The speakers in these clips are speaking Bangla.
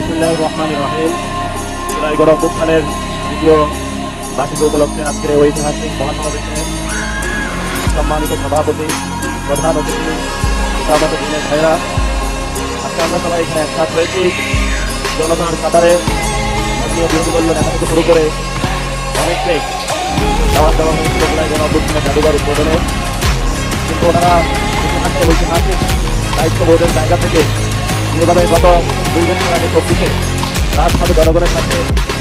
বিসমিল্লাহির রহমানির রহিম। জুলাই গণ অভ্যুত্থানের দ্বিতীয় বার্ষিকী উপলক্ষে আজকের ঐতিহাসিক মহাসমাবেশে সম্মানিত সভাপতি, প্রধান অতিথি, সভাপতি দিনের ভাইরা, আজকে আমরা সবাই এখানে একসাথ হয়েছি জনতার কাতারে জাতীয় বিরোধী নেতা থেকে শুরু করে অনেকটাই দাওয়াত দেওয়া হয়েছিল জুলাই গণ অভ্যুত্থানের জাদুঘর উদ্বোধনে। কিন্তু ওনারা ঐতিহাসিক দায়িত্ববোধের জায়গা থেকে যেভাবে গত 2 বছর আগে 24-এ রাজপথে জনগণের সাথে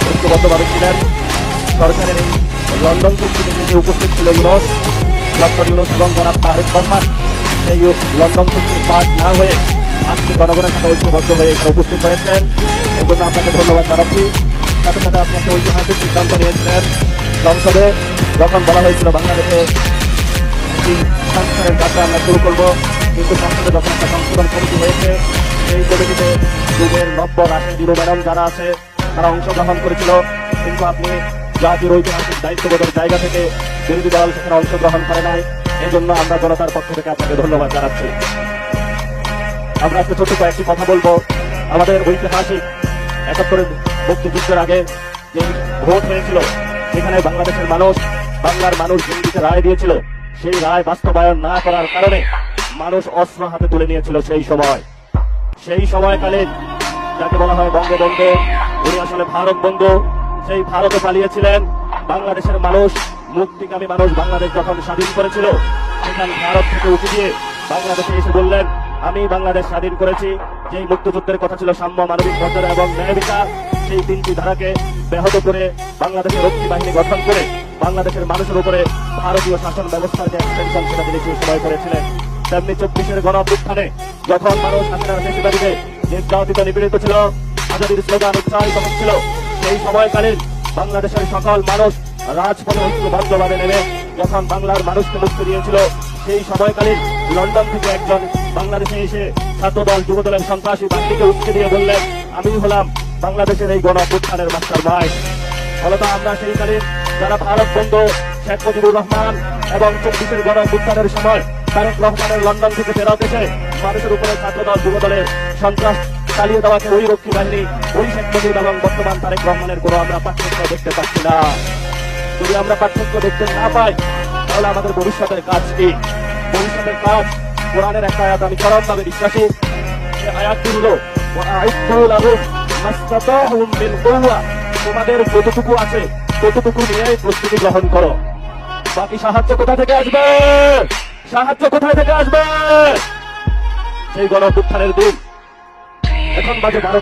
ঐক্যবদ্ধভাবে ছিলেন, সরকারের এই লন্ডন চুক্তিতে যে উপস্থিত ছিল ইউনুস, ডক্টর ইউনুস এবং জনাব তারেক রহমান, সেই লন্ডন চুক্তির পাঠ না হয়ে আজকে জনগণের সাথে ঐক্যবদ্ধ হয়ে এখানে উপস্থিত হয়েছেন। এই জন্য আপনাকে ধন্যবাদ জানাচ্ছি। সাথে সাথে আপনি একটা ঐতিহাসিক সিদ্ধান্ত নিয়েছিলেন। সংসদে যখন বলা হয়েছিল বাংলাদেশে সংস্কারের কাজটা আমরা শুরু করবো, কিন্তু সংসদে যখন একটা সংশোধন কমিটি হয়েছে, সেই কমিটিতে যুগের নব্য রাশেদ দিনু ম্যাডাম যারা আছে তারা অংশগ্রহণ করেছিল, কিন্তু আপনি জাতির ঐতিহাসিক দায়িত্ববোধের জায়গা থেকে বিরোধী দল সেখানে অংশগ্রহণ করে নাই। এই জন্য আমরা জনতার পক্ষ থেকে আপনাকে ধন্যবাদ জানাচ্ছি। আমরা আজকে ছোট্ট কয়েকটি কথা বলবো। আমাদের ঐতিহাসিক 71-এর মুক্তিযুদ্ধের আগে যে ভোট হয়েছিল, সেখানে বাংলাদেশের মানুষ, বাংলার মানুষ হিন্দিতে রায় দিয়েছিল। সেই রায় বাস্তবায়ন না করার কারণে মানুষ অস্ত্র হাতে তুলে নিয়েছিল। সেই সময়কালীন যাকে বলা হয় বঙ্গবন্ধু, উনি আসলে ভারত বন্ধু, সেই ভারতে পালিয়েছিলেন। বাংলাদেশের মানুষ, মুক্তিকামী মানুষ বাংলাদেশ যখন স্বাধীন করেছিল, সেখান ভারত থেকে উঠে দিয়ে বাংলাদেশে এসে বললেন, আমি বাংলাদেশ স্বাধীন করেছি। যেই মুক্তিযুদ্ধের কথা ছিল সাম্য, মানবিক মর্যাদা এবং ন্যায় বিচার, সেই 3টি ধারাকে ব্যাহত করে বাংলাদেশের রক্ষী বাহিনী গঠন করে বাংলাদেশের মানুষের উপরে ভারতীয় শাসন ব্যবস্থার যে এক্সটেনশন, সেটা তিনি সেই সময় করেছিলেন। তেমনি 24-এর গণ অভ্যুত্থানে যখন মানুষ হাসিনার ফেসিবাদীতে নির্যাতিত নিপীড়িত ছিল, আজাদীর স্লোগান উচ্চারিত হচ্ছিল, সেই সময়কালীন বাংলাদেশের সকল মানুষ রাজপথে ঐক্যবদ্ধভাবে নেমে যখন বাংলার মানুষকে মুক্তি দিয়েছিল, সেই সময়কালীন লন্ডন থেকে একজন বাংলাদেশে এসে ছাত্রদল যুবদলের সন্ত্রাসী বাহিনীকে উস্কে দিয়ে বললেন, আমি হলাম বাংলাদেশের এই গণ অভ্যুত্থানের মাস্টার মাইন্ড। ফলত আমরা সেই কালীন যারা ভারত বন্ধু শেখ মুজিবুর রহমান এবং 24-এর গণ অভ্যুত্থানের সময় তারেক রহমানের লন্ডন থেকে ফেরত এসে মানুষের উপরে ছাত্রদল যুবদলের সন্ত্রাস চালিয়ে দেওয়াকে ওই রক্ষী বাহিনী, ওই শেখ মুজিব এবং বর্তমান তারেক রহমানের কোনো আমরা পার্থক্য দেখতে পাচ্ছি না। যদি আমরা পার্থক্য দেখতে না পাই, তাহলে আমাদের ভবিষ্যতের কাজ কি? ভবিষ্যতের কাজ কোরআনের একটা আয়াত আমি চরমভাবে বিশ্বাসী। এই আয়াতটি হলো, তোমাদের যতটুকু আছে ততটুকু নিয়ে প্রস্তুতি গ্রহণ করো। বাকি সাহায্য কোথা থেকে আসবে? সেই গণ অভ্যুত্থানের দিন এখন বাজে 12।